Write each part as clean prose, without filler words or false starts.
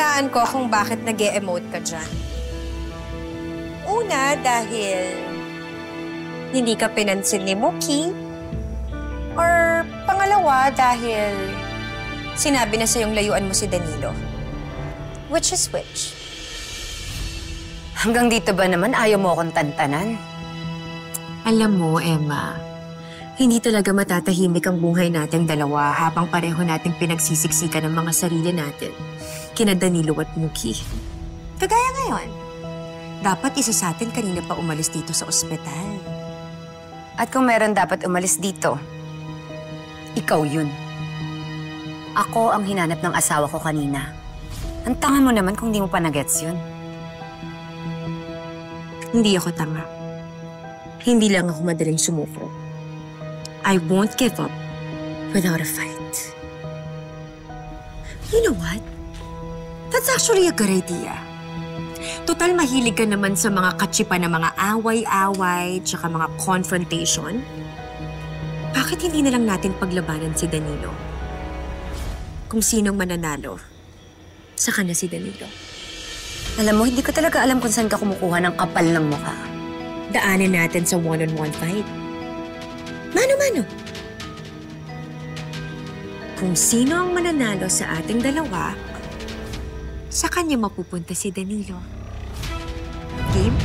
Hulaan ko kung bakit nag-e-emote ka dyan. Una, dahil hindi ka pinansin ni Mookie. Or pangalawa, dahil sinabi na sa'yong layuan mo si Danilo. Which is which? Hanggang dito ba naman ayaw mo akong tantanan? Alam mo, Emma, hindi talaga matatahimik ang buhay nating dalawa habang pareho nating pinagsisiksikan ng mga sarili natin. Kina Danilo at Mookie. Kagaya ngayon, dapat isa sa atin kanina pa umalis dito sa ospital. At kung meron dapat umalis dito, ikaw yun. Ako ang hinanap ng asawa ko kanina. Ang tanga mo naman kung di mo pa na-gets yun. Hindi ako tanga. Hindi lang ako madaling sumuko. I won't give up without a fight. You know what? That's actually a good idea. Total mahilig ka naman sa mga katsipa na mga away-away tsaka mga confrontation. Bakit hindi na lang natin paglabanan si Danilo? Kung sinong mananalo, saka na si Danilo. Alam mo, hindi ko talaga alam kung saan ka kumukuha ng kapal ng mukha. Daanin natin sa one-on-one fight. Mano-mano. Kung sino ang mananalo sa ating dalawa, sa kanya mapupunta si Danilo. Game?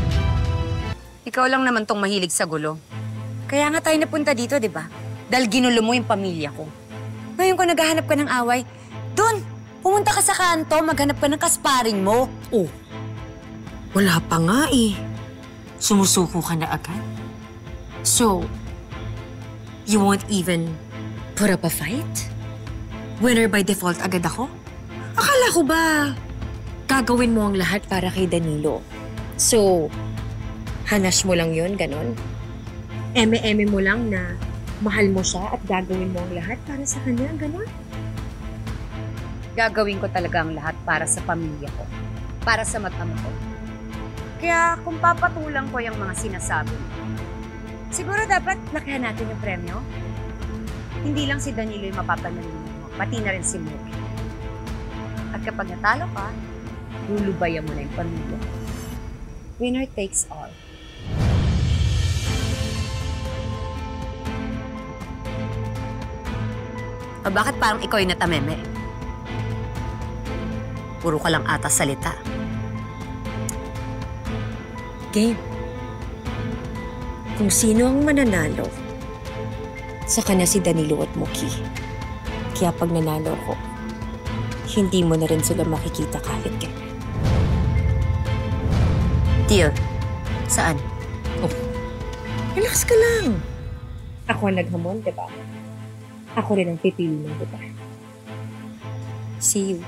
Ikaw lang naman tong mahilig sa gulo. Kaya nga tayo napunta dito, di ba? Dahil ginulo mo yung pamilya ko. Ngayon kung naghahanap ka ng away, dun! Pumunta ka sa kanto, maghanap ka ng kasparing mo. Oh, wala pa nga eh. Sumusuko ka na agad. So, you won't even put up a fight? Winner by default agad ako? Akala ko ba gagawin mo ang lahat para kay Danilo? So, hanash mo lang yun, ganon? Eme-eme mo lang na mahal mo siya at gagawin mo ang lahat para sa kanya, ganon? Gagawin ko talaga ang lahat para sa pamilya ko. Para sa mag-ama ko. Kaya kung papatulang ko yung mga sinasabi mo, siguro dapat lakihan natin yung premyo. Hindi lang si Danilo yung mapapanalinin mo, pati na rin si Mookie. At kapag natalo ka, lulubayan mo na yung pamilya. Winner takes all. O bakit parang ikaw yung natameme? Puro ka lang ata salita. Game. Kung sino ang mananalo, saka na si Danilo at Mookie. Kaya pag nanalo ko, hindi mo na rin sila makikita kahit kailan. Deal. Saan? Oh, relax ka lang. Ako ang naghamon, di ba? Ako rin ang pipili ng lugar. See you.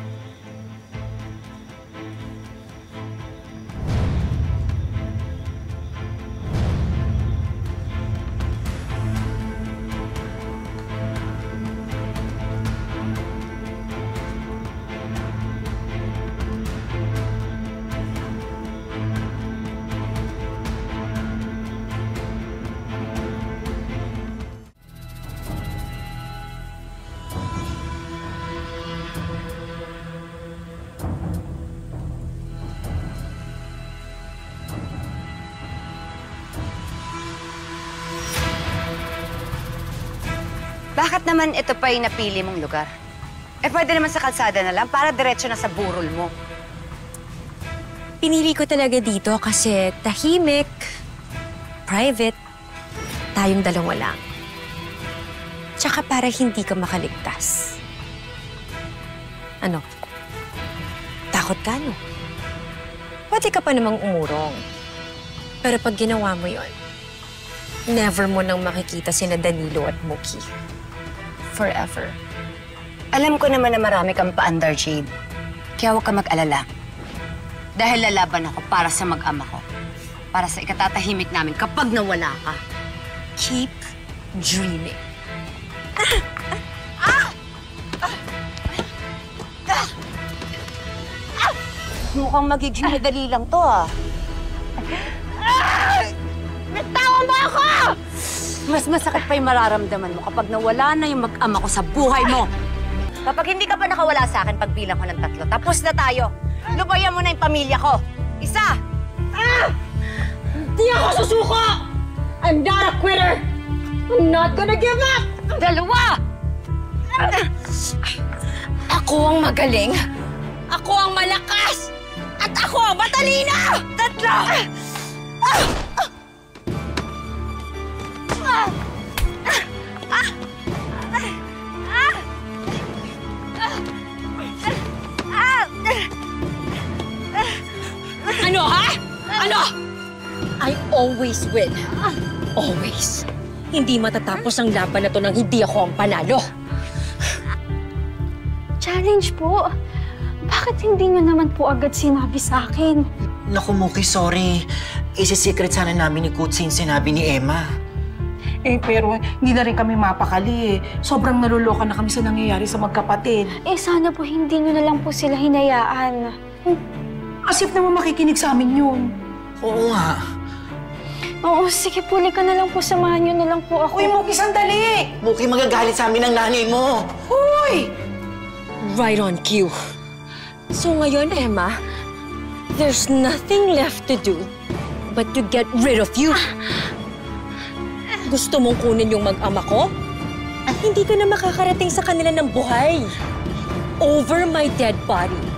Bakit naman ito pa yung napili mong lugar? Eh, pwede naman sa kalsada na lang para diretso na sa burol mo. Pinili ko talaga dito kasi tahimik, private, tayong dalawa lang. Tsaka para hindi ka makaligtas. Ano? Takot ka, no? Pwede ka pa namang umurong. Pero pag ginawa mo yon, never mo nang makikita sina Danilo at Mookie. Forever. Alam ko naman na marami kang pa-under, Jade. Kaya huwag ka mag-alala. Dahil lalaban ako para sa mag-ama ko. Para sa ikatatahimik namin kapag nawala ka. Keep dreaming. Mukhang magiging madali lang to, ah. Bitawan mo ako! Mas masakit pa yung mararamdaman mo kapag nawala na yung mag-ama ko sa buhay mo. Kapag hindi ka pa nakawala sa akin, pagbilang ko ng 3, tapos na tayo. Lubayan mo na yung pamilya ko. 1. Hindi ako susuko! I'm not a quitter! I'm not gonna give up! 2. Ako ang magaling! Ako ang malakas! At ako ang matalino! 3. Ano, ha? Ano? I always win. Always. Hindi matatapos ang laban na to nang hindi ako ang panalo. Challenge po. Bakit hindi nyo naman po agad sinabi sa akin? Naku, Muki, sorry. Isi-secret sana namin ni Kutsi yung sinabi ni Emma. Pero hindi na rin kami mapakali. Sobrang naluloka na kami sa nangyayari sa magkapatid. Sana po hindi nyo na lang po sila hinayaan. As if naman makikinig sa amin yun. Oo nga. Oo, sige po, lika na lang po. Samahan nyo na lang po ako. Uy, Muki, sandali! Muki, magagalit sa amin ang nanay mo. Uy! Right on cue. So ngayon, Emma, there's nothing left to do but to get rid of you. Gusto mong kunin yung mag-ama ko? At hindi ka na makakarating sa kanila ng buhay. Over my dead body.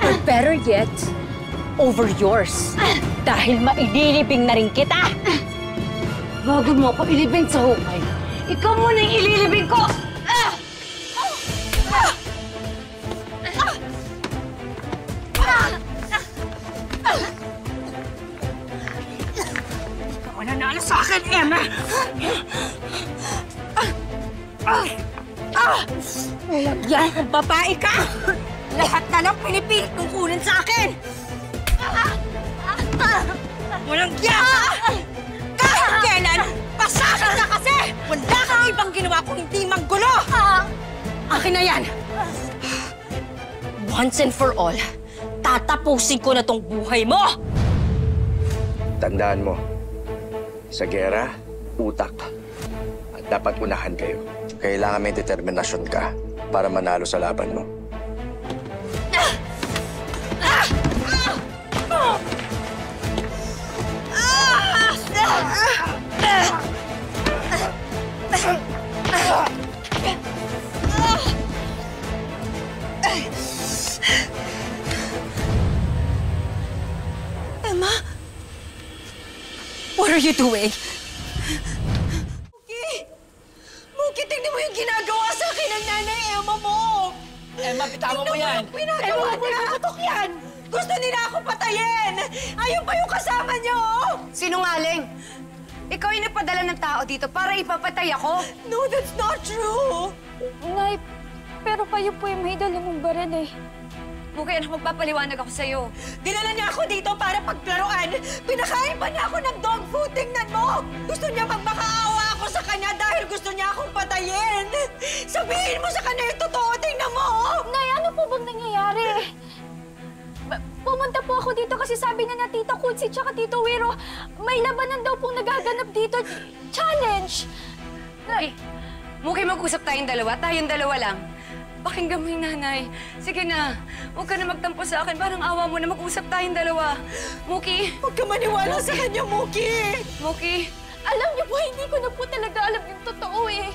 Or better yet, over yours. Dahil maililibing na rin kita. Bago mo ako ilibing sa hukay, ikaw muna yung ililibing ko! Ikaw ang nanalo sa akin, Emma! Walang yan kung babae ka! Lahat na lang pinipilit kong kunin sa akin! Walang yan! Kahit kailan, pasakit ka kasi! Wala kang ibang ginawa kung hindi manggulo! Akin na yan! Once and for all, tatapusin ko na tong buhay mo! Tandaan mo, sa gera, utak. At dapat unahan kayo. Kailangan may determinasyon ka para manalo sa laban mo. Emma? What are you doing? Muki, tingnan mo yung ginagawa sa akin ng nanay Emma mo! Emma, bitawan mo yan! Pinagawa niya! Patok yan! Gusto nila ako patayin! Ayun pa yung kasama niyo! Sinungaling! Ikaw yung nagpadala ng tao dito para ipapatay ako? No, that's not true! Nay, pero kayo po yung may dalawang baril eh. Muki, anak, magpapaliwanag ako sa'yo. Dinala niya ako dito para paglaruan! Pinakain pa niya ako ng dog food! Tingnan mo! Gusto niya magmakaawa ako sa kanya dahil gusto niya akong patayin! Sabihin mo sa kanya yung totoo! Tingnan mo! Nay, ano po bang nangyayari? Pumunta po ako dito kasi sabi na Tita Kutsi tsaka Tito Wiro, may labanan daw pong nagaganap dito. Challenge! Muki, mag-usap tayong dalawa. Tayong dalawa lang. Pakinggan mo yung nanay. Sige na. Huwag ka na magtampo sa akin. Parang awa mo na mag-usap tayong dalawa. Muki! Huwag ka maniwala sa kanya, Muki! Muki! Alam niyo po, hindi ko na po talaga alam yung totoo eh.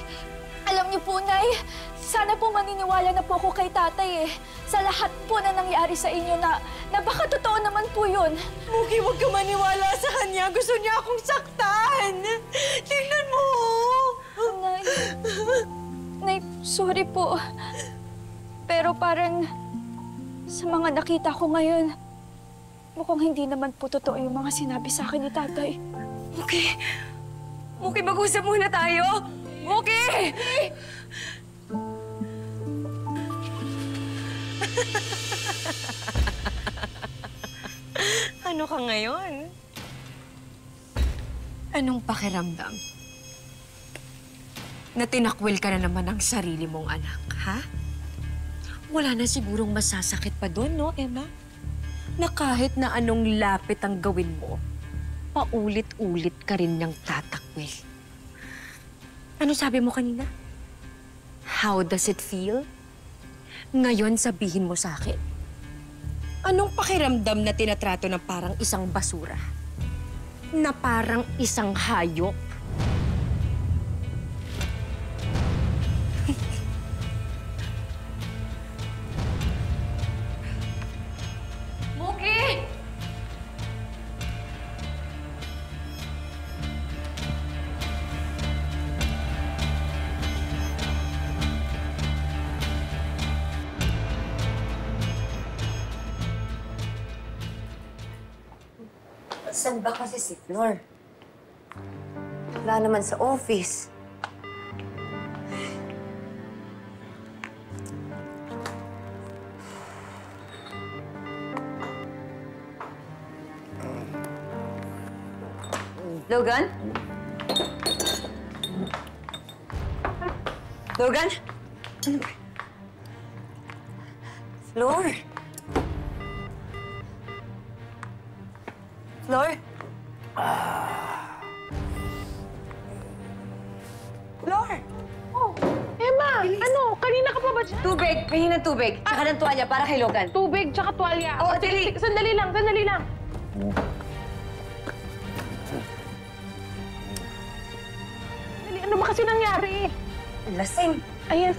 Alam niyo po, Nay, sana po maniniwala na po ako kay tatay eh. Sa lahat po na nangyari sa inyo na baka totoo naman po yun. Muki, huwag ka maniwala sa kanya. Gusto niya akong saktan. Tingnan mo! Nay, Nay, sorry po. Pero parang sa mga nakita ko ngayon, mukhang hindi naman po totoo yung mga sinabi sa akin ni tatay. Muki! Muki, mag-usap muna tayo! Muki! Ano ka ngayon? Anong pakiramdam? Na tinakwil ka na naman ng sarili mong anak, ha? Wala na sigurong masasakit pa doon, no, Emma? Na kahit na anong lapit ang gawin mo, paulit-ulit ka rin niyang tatakwil. Ano sabi mo kanina? How does it feel Ngayon sabihin mo sa akin, anong pakiramdam na tinatrato ng parang isang basura? Na parang isang hayop? Muki! Saan ba kasi si Flor? Wala naman sa office. Logan? Logan? Ano ba? Flor? Flor? Flor! Oh, Emma! Ano? Kanina ka pa ba dyan? Tubig! Pahingi ng tubig. Tsaka ng tuwalya para kay Logan. Tubig tsaka tuwalya. Oo, dali. Sandali lang, sandali lang. Dali, ano ba kasi nangyari? Lasing. Ayan.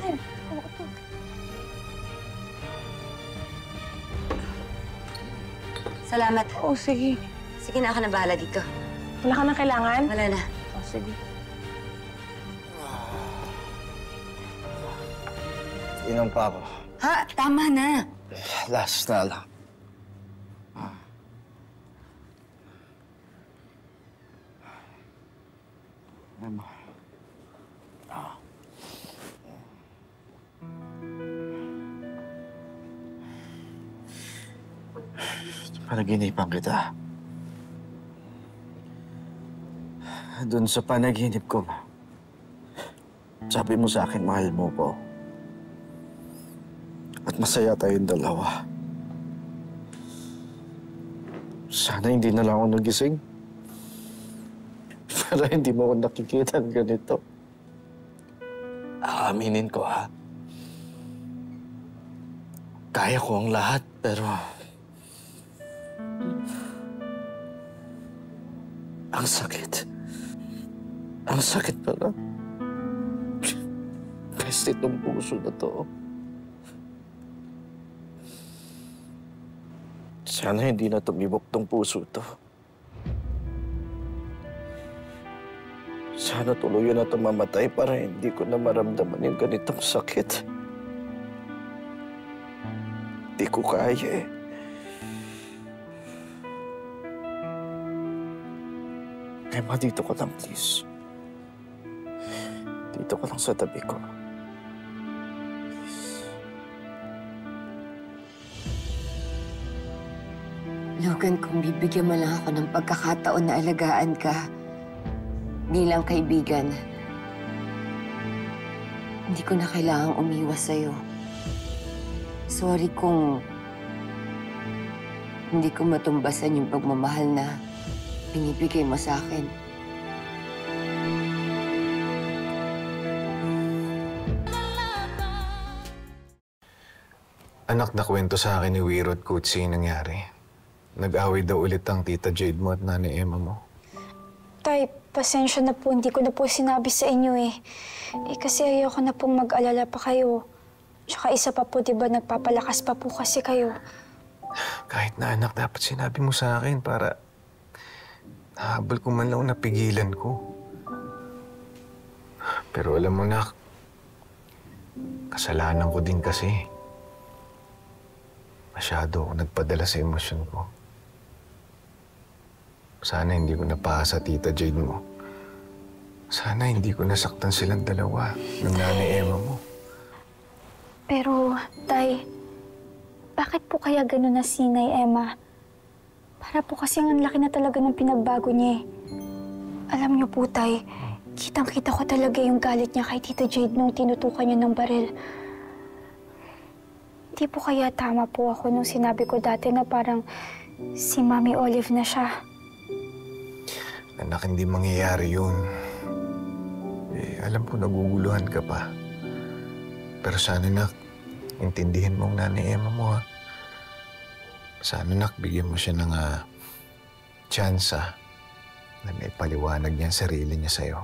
Salamat. Oh, sige. Sige na, ako na bahala dito. Wala ka nang kailangan? Wala na. Oh, sige. Inom pa ako. Ha? Tama na. Last na lang. Emma. Panaginipan kita. Doon sa panaginip ko, sabi mo sa akin, mahal mo ko. At masaya tayong dalawa. Sana hindi na lang ako nagising. Para hindi mo ako nakikita ng ganito. Aaminin ko, ha? Kaya ko ang lahat, pero... ang sakit. Ang sakit pala. Peste itong puso na to. Sana hindi na tumibok tong puso to. Sana tuluyan na mamatay para hindi ko na maramdaman yung ganitong sakit. Hindi ko kaya eh. Emma, dito ka lang, please. Dito ka lang sa tabi ko. Logan, kung bibigyan mo lang ako ng pagkakataon na alagaan ka bilang kaibigan, hindi ko na kailangang umiwas sa'yo. Sorry kung hindi ko matumbasan yung pagmamahal na binibigay mo sa akin. Anak, na kwento sa akin ni Wiro at Kutsi yung nangyari. Nag-away daw ulit ang tita Jade mo at nanay Emma mo. Tay, pasensya na po. Hindi ko na po sinabi sa inyo eh. Kasi ayoko na pong mag-alala pa kayo. Tsaka isa pa po, diba, nagpapalakas pa po kasi kayo. Kahit na anak, dapat sinabi mo sa akin para nahabol ko man lang napigilan ko. Pero alam mo na, kasalanan ko din kasi. Masyado ako nagpadala sa emosyon ko. Sana hindi ko napasa tita Jade mo. Sana hindi ko nasaktan silang dalawa ng nanay Emma mo. Pero, Tay, bakit po kaya gano'n na si Nay Emma? Para po kasi ang laki na talaga ng pinagbago niya eh. Alam niyo po, Tay, kitang-kita ko talaga yung galit niya kay Tita Jade nung tinutukan niya ng baril. Hindi po kaya tama po ako nung sinabi ko dati na parang si Mami Olive na siya. Anak, hindi mangyayari yun. Alam ko naguguluhan ka pa. Pero sana, anak, intindihin mo ang nanay Emma mo, ha? Sana, nak, bigyan mo siya ng tsansa na may paliwanag niya ang sarili niya sa'yo.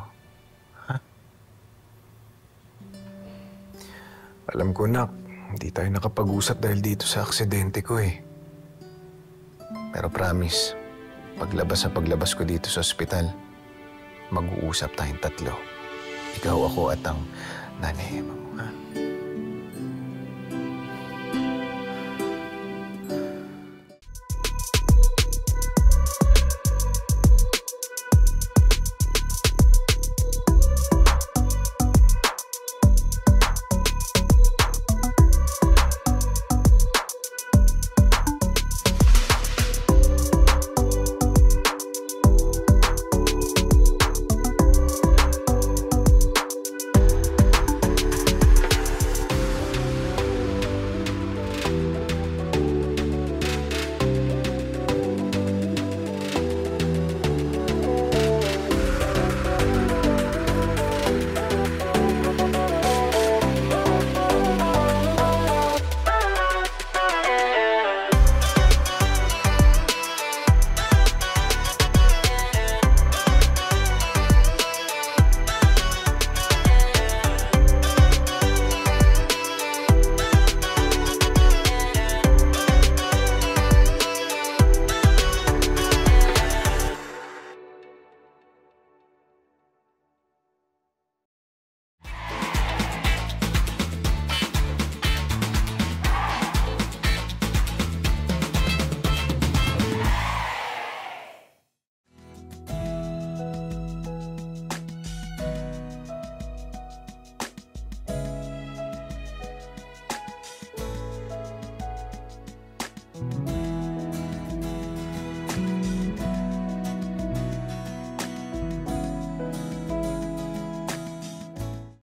Ha? Alam ko, nak, hindi tayo nakapag-usap dahil dito sa aksidente ko eh. Pero promise, paglabas ko dito sa ospital, mag-uusap tayong tatlo. Ikaw, ako at ang nanay Emma mo, ha?